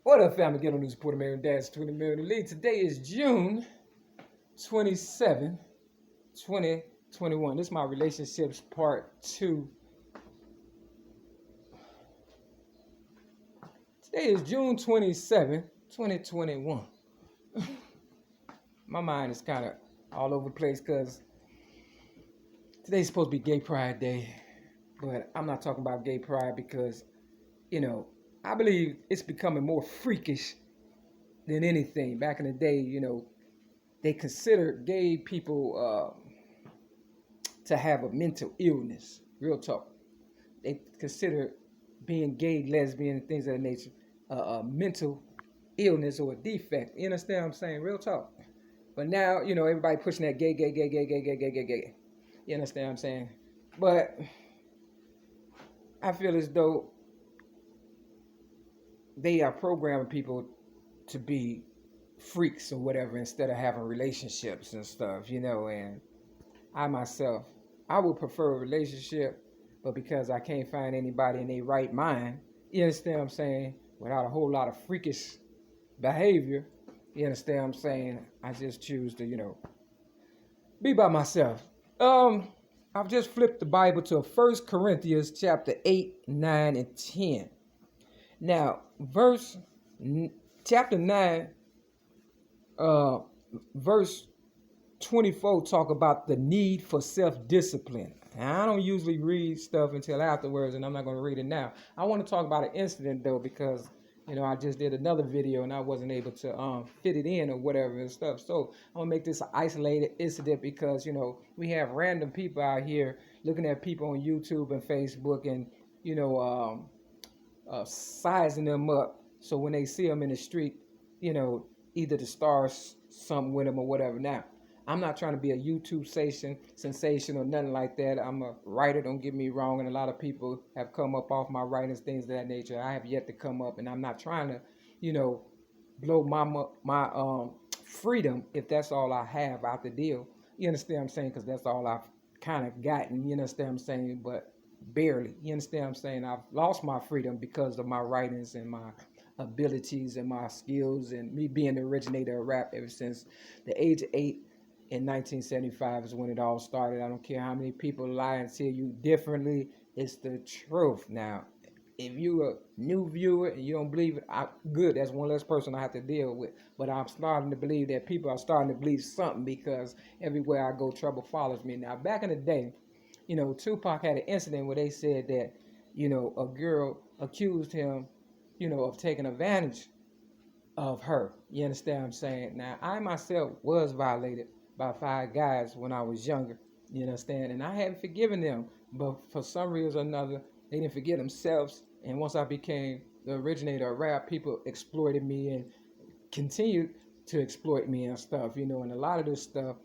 What up, family? Get on news, Port American Dad's 20 million lead. Today is June 27, 2021. This is my relationships part 2. Today is June 27, 2021. My mind is kind of all over the place because today's supposed to be Gay Pride Day. But I'm not talking about gay pride because, I believe it's becoming more freakish than anything. Back in the day, they considered gay people to have a mental illness. Real talk. They consider being gay, lesbian, and things of that nature a mental illness or a defect. You understand what I'm saying? Real talk. But now, everybody pushing that gay. You understand what I'm saying? But I feel as though they are programming people to be freaks or whatever instead of having relationships and stuff, and I myself, I would prefer a relationship, but because I can't find anybody in their right mind, you understand what I'm saying, without a whole lot of freakish behavior, you understand what I'm saying, I just choose to, be by myself. I've just flipped the Bible to 1 Corinthians chapter 8, 9, and 10. Now, chapter 9, verse 24 talk about the need for self-discipline. Now, I don't usually read stuff until afterwards, and I'm not going to read it now. I want to talk about an incident, though, because, I just did another video, and I wasn't able to fit it in or whatever and stuff. So I'm going to make this an isolated incident because, we have random people out here looking at people on YouTube and Facebook and, sizing them up. So when they see them in the street, either to start something with them or whatever. Now, I'm not trying to be a YouTube sensation or nothing like that. I'm a writer, don't get me wrong, and a lot of people have come up off my writings, things of that nature. I have yet to come up, and I'm not trying to, blow my freedom if that's all I have out the deal. You understand what I'm saying? Because that's all I've kind of gotten, you understand what I'm saying? But barely, you understand what I'm saying? I've lost my freedom because of my writings and my abilities and my skills and me being the originator of rap ever since the age of 8 in 1975 is when it all started. I don't care how many people lie and tell you differently. It's the truth. Now, if you're a new viewer and you don't believe it, good. That's one less person I have to deal with. But I'm starting to believe that people are starting to believe something because everywhere I go, trouble follows me. Now, back in the day, Tupac had an incident where they said that, a girl accused him, of taking advantage of her. You understand what I'm saying? Now, I myself was violated by 5 guys when I was younger. You understand? And I hadn't forgiven them. But for some reason or another, they didn't forget themselves. And once I became the originator of rap, people exploited me and continued to exploit me and stuff, and a lot of this stuff,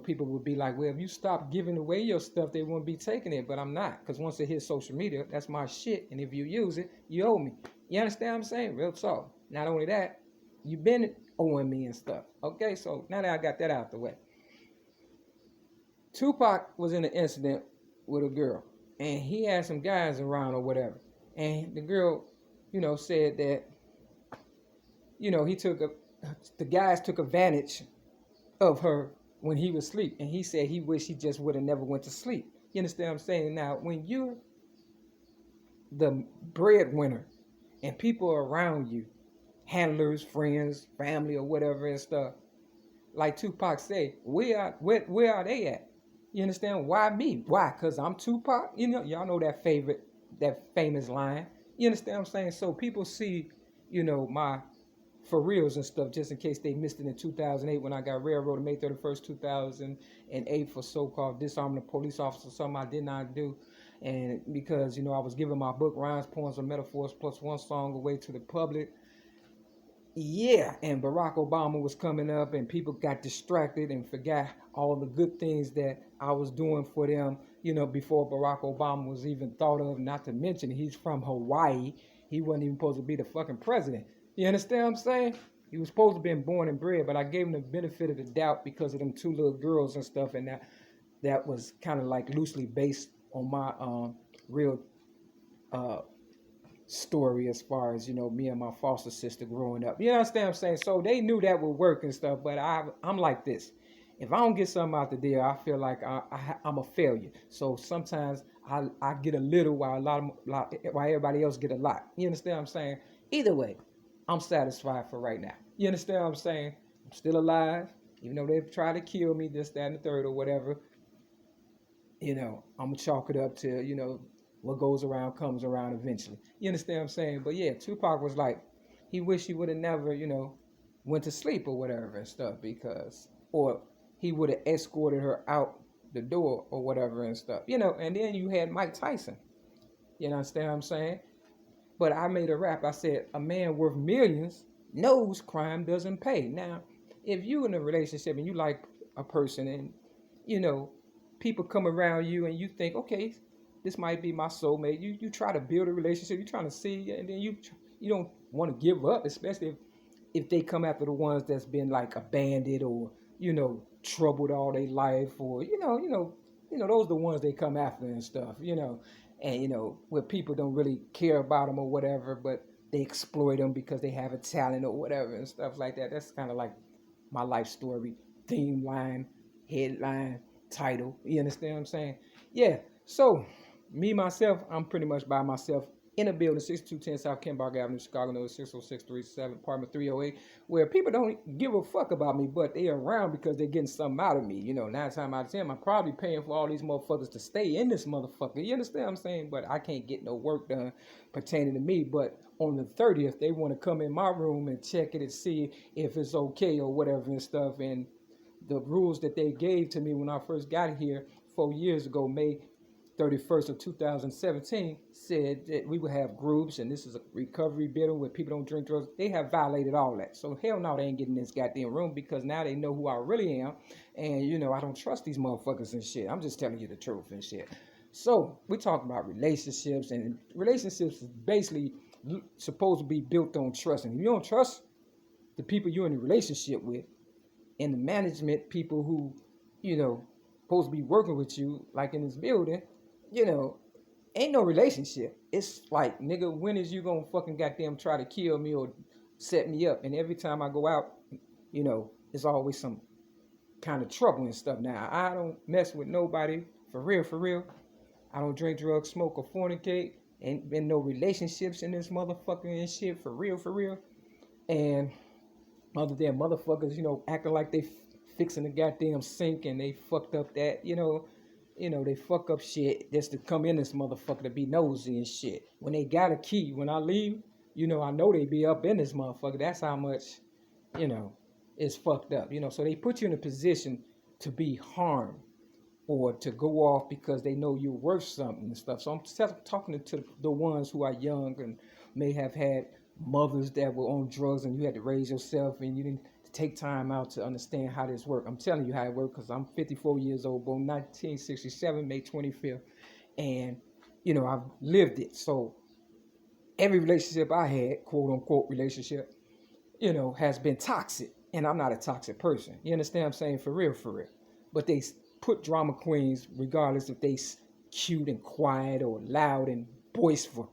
people would be like, well, if you stop giving away your stuff, they won't be taking it, but I'm not, because once it hits social media, that's my shit, and if you use it, you owe me. You understand what I'm saying? Real talk. Not only that, you've been owing me and stuff. Okay, so now that I got that out the way, Tupac was in an incident with a girl, and he had some guys around or whatever, and the girl, said that, the guys took advantage of her when he was asleep. And he said he wished he just would have never went to sleep. You understand what I'm saying? Now, when you're the breadwinner and people around you, handlers, friends, family, or whatever and stuff, like Tupac said, where are they at? You understand? Why me? Why? Because I'm Tupac? Y'all know that famous line. You understand what I'm saying? So people see, my for reals and stuff, just in case they missed it in 2008 when I got railroaded May 31st, 2008 for so-called disarming a police officer, something I did not do. And because, I was giving my book, Rhymes, Poems, and Metaphors, plus one song away to the public. Yeah, and Barack Obama was coming up and people got distracted and forgot all the good things that I was doing for them, before Barack Obama was even thought of, not to mention he's from Hawaii. He wasn't even supposed to be the fucking president. You understand what I'm saying? He was supposed to have been born and bred, but I gave him the benefit of the doubt because of them 2 little girls and stuff, and that was kind of like loosely based on my real story as far as, me and my foster sister growing up. You understand what I'm saying? So they knew that would work and stuff, but I'm like this. If I don't get something out the deal, I feel like I'm a failure. So sometimes I get a little while while everybody else get a lot. You understand what I'm saying? Either way, I'm satisfied for right now. You understand what I'm saying? I'm still alive, even though they've tried to kill me, this, that, and the third, or whatever. I'm gonna chalk it up to, what goes around comes around eventually. You understand what I'm saying? But yeah, Tupac was like, he wished he would have never, went to sleep or whatever and stuff, or he would have escorted her out the door or whatever and stuff. And then you had Mike Tyson. You understand what I'm saying? But I made a rap. I said, a man worth millions knows crime doesn't pay. Now, if you in a relationship and you like a person and, people come around you and you think, okay, this might be my soulmate. You try to build a relationship. You're trying to see, and then you don't want to give up, especially if they come after the ones that's been like abandoned or, troubled all their life, or, those are the ones they come after and stuff, and, where people don't really care about them or whatever, but they exploit them because they have a talent or whatever and stuff like that. That's kind of like my life story, theme line, headline, title. You understand what I'm saying? Yeah. So me, myself, I'm pretty much by myself in a building, 6210 South Kenbark Avenue, Chicago, Illinois, 60637, apartment 308, where people don't give a fuck about me, but they are around because they're getting something out of me. 9 times out of 10, I'm probably paying for all these motherfuckers to stay in this motherfucker. You understand what I'm saying? But I can't get no work done pertaining to me. But on the 30th, they want to come in my room and check it and see if it's okay or whatever and stuff. And the rules that they gave to me when I first got here 4 years ago, May 31st of 2017, said that we would have groups, and this is a recovery building where people don't drink drugs. They have violated all that. So hell no, they ain't getting in this goddamn room, because now they know who I really am. And, I don't trust these motherfuckers and shit. I'm just telling you the truth and shit. So we talk about relationships, and relationships is basically supposed to be built on trust. And if you don't trust the people you're in a relationship with, and the management people who, supposed to be working with you, like in this building, ain't no relationship. It's like, nigga, when is you gonna fucking goddamn try to kill me or set me up? And every time I go out, it's always some kind of trouble and stuff. Now, I don't mess with nobody, for real. I don't drink, drugs, smoke, or fornicate. Ain't been no relationships in this motherfucker and shit, for real. And other than motherfuckers, acting like they fixing the goddamn sink and they fucked up that, they fuck up shit just to come in this motherfucker to be nosy and shit. When they got a key, when I leave, I know they be up in this motherfucker. That's how much, it's fucked up. So they put you in a position to be harmed or to go off because they know you're worth something and stuff. So I'm talking to the ones who are young and may have had mothers that were on drugs and you had to raise yourself and you didn't take time out to understand how this works. I'm telling you how it works because I'm 54 years old, born 1967, May 25th. And, I've lived it. So every relationship I had, quote unquote relationship, has been toxic. And I'm not a toxic person. You understand what I'm saying? For real. But they put drama queens, regardless if they cute and quiet or loud and boisterous,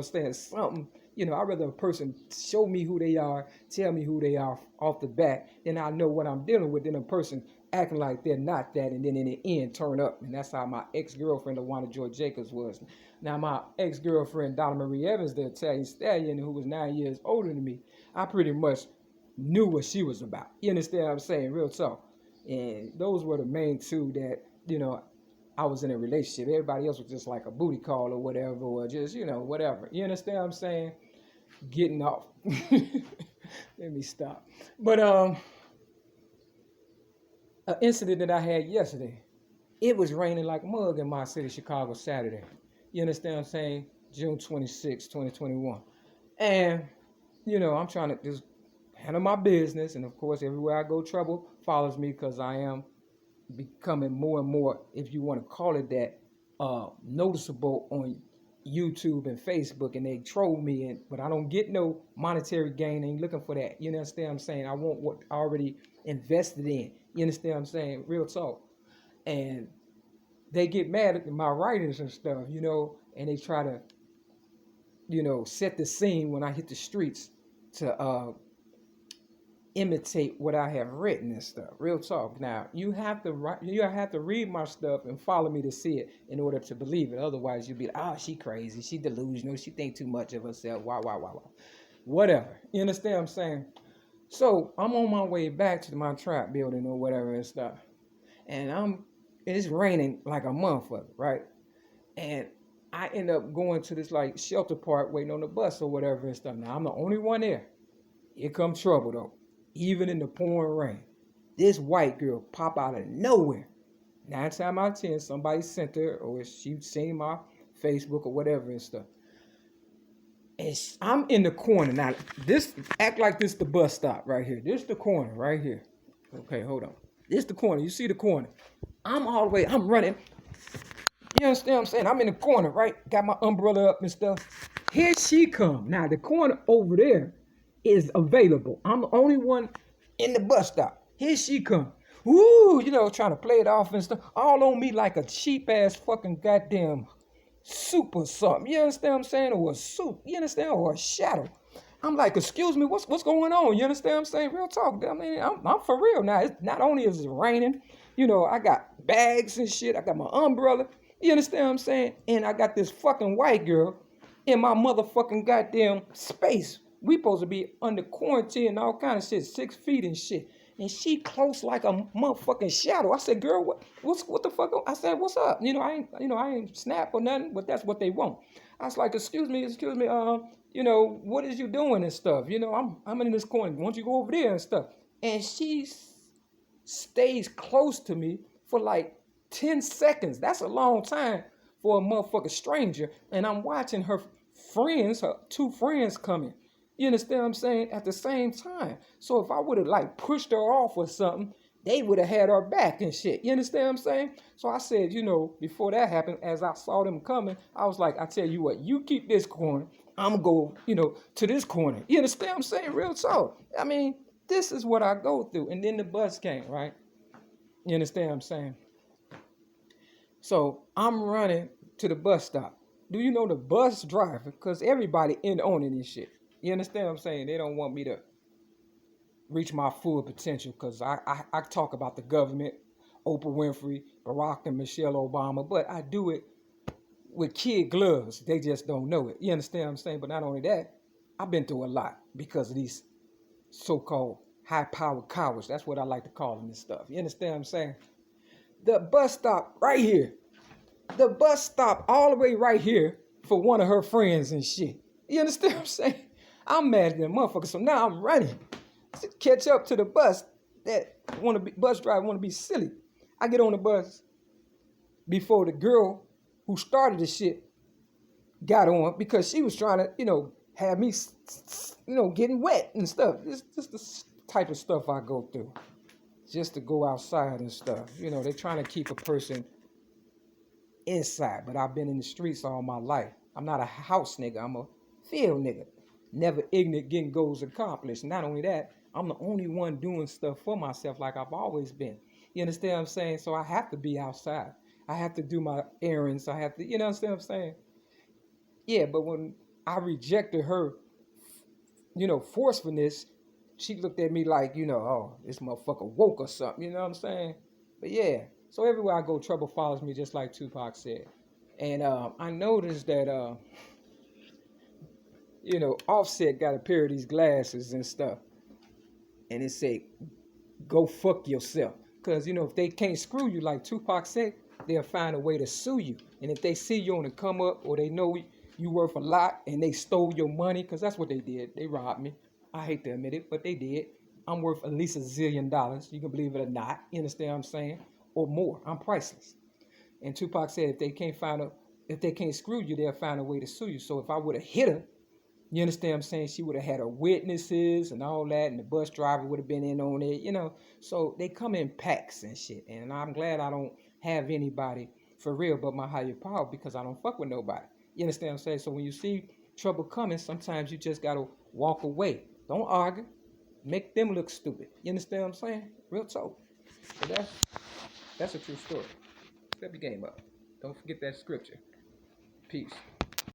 saying something. I'd rather a person show me who they are, tell me who they are off the bat, then I know what I'm dealing with, than a person acting like they're not that, and then in the end turn up. And that's how my ex-girlfriend, LaWanda Joy Jacobs, was. Now, my ex-girlfriend, Donna Marie Evans, the Italian stallion, who was 9 years older than me, I pretty much knew what she was about. You understand what I'm saying? Real talk. And those were the main two that, I was in a relationship. Everybody else was just like a booty call or whatever, or just, whatever. You understand what I'm saying? Getting off. Let me stop. But an incident that I had yesterday. It was raining like a mug in my city, Chicago, Saturday. You understand what I'm saying? June 26, 2021. And, I'm trying to just handle my business. And of course, everywhere I go, trouble follows me because I am becoming more and more, if you want to call it that, noticeable on YouTube and Facebook, and they troll me, but I don't get no monetary gain. I ain't looking for that. You understand what I'm saying? I want what I already invested in. You understand what I'm saying? Real talk. And they get mad at my writings and stuff, and they try to set the scene when I hit the streets to imitate what I have written and stuff. Real talk. Now you have to read my stuff and follow me to see it in order to believe it. Otherwise, you'll be like, oh, she crazy, she delusional, she think too much of herself. Wow. Whatever. You understand what I'm saying? So I'm on my way back to my trap building or whatever and stuff, and it's raining like a motherfucker, right? And I end up going to this like shelter park waiting on the bus or whatever and stuff. Now I'm the only one there. Here comes trouble though. Even in the pouring rain, this white girl pop out of nowhere. 9 times out of 10, somebody sent her or she seen my Facebook or whatever and stuff. And I'm in the corner now. This act like this the bus stop right here. This the corner right here. Okay, hold on. This the corner. You see the corner? I'm running. You understand what I'm saying? I'm in the corner, right? Got my umbrella up and stuff. Here she come. Now the corner over there is available. I'm the only one in the bus stop. Here she come. Woo, trying to play it off and stuff. All on me like a cheap ass fucking goddamn soup or something. You understand what I'm saying? Or a soup. You understand? Or a shadow. I'm like, excuse me, what's going on? You understand what I'm saying? Real talk. I mean, I'm for real now. It's not only is it raining, I got bags and shit. I got my umbrella. You understand what I'm saying? And I got this fucking white girl in my motherfucking goddamn space. We supposed to be under quarantine and all kind of shit, 6 feet and shit. And she close like a motherfucking shadow. I said, girl, what the fuck? I said, what's up? I ain't snap or nothing, but that's what they want. I was like, excuse me, what is you doing and stuff? I'm in this corner. Why don't you go over there and stuff? And she stays close to me for like 10 seconds. That's a long time for a motherfucking stranger. And I'm watching her 2 friends coming. You understand what I'm saying? At the same time. So if I would have like pushed her off or something, they would have had her back and shit. You understand what I'm saying? So I said, before that happened, as I saw them coming, I was like, I tell you what, you keep this corner. I'm going to go, to this corner. You understand what I'm saying? Real talk. I mean, this is what I go through. And then the bus came, right? You understand what I'm saying? So I'm running to the bus stop. Do you know the bus driver? Because everybody in on it and shit. You understand what I'm saying? They don't want me to reach my full potential because I talk about the government, Oprah Winfrey, Barack and Michelle Obama, but I do it with kid gloves. They just don't know it. You understand what I'm saying? But not only that, I've been through a lot because of these so-called high-powered cowards. That's what I like to call them and stuff. You understand what I'm saying? The bus stop right here. The bus stop all the way right here for one of her friends and shit. You understand what I'm saying? I'm mad at them motherfuckers. So now I'm running to catch up to the bus bus driver want to be silly. I get on the bus before the girl who started the shit got on because she was trying to, have me, getting wet and stuff. It's just the type of stuff I go through just to go outside and stuff. They're trying to keep a person inside, but I've been in the streets all my life. I'm not a house nigga. I'm a field nigga. Never ignorant, getting goals accomplished. Not only that, I'm the only one doing stuff for myself like I've always been. You understand what I'm saying? So I have to be outside. I have to do my errands. I have to, understand what I'm saying? Yeah, but when I rejected her, forcefulness, she looked at me like, oh, this motherfucker woke or something. You know what I'm saying? But yeah, so everywhere I go, trouble follows me, just like Tupac said. And I noticed that, Offset got a pair of these glasses and stuff. And it said, go fuck yourself. Because, if they can't screw you like Tupac said, they'll find a way to sue you. And if they see you on the come up or they know you worth a lot and they stole your money, because that's what they did. They robbed me. I hate to admit it, but they did. I'm worth at least $1 zillion. You can believe it or not. You understand what I'm saying? Or more. I'm priceless. And Tupac said if they can't screw you, they'll find a way to sue you. So if I would have hit her, you understand what I'm saying? She would have had her witnesses and all that, and the bus driver would have been in on it, So they come in packs and shit. And I'm glad I don't have anybody for real but my higher power because I don't fuck with nobody. You understand what I'm saying? So when you see trouble coming, sometimes you just got to walk away. Don't argue. Make them look stupid. You understand what I'm saying? Real talk. So that's a true story. Step your game up. Don't forget that scripture. Peace.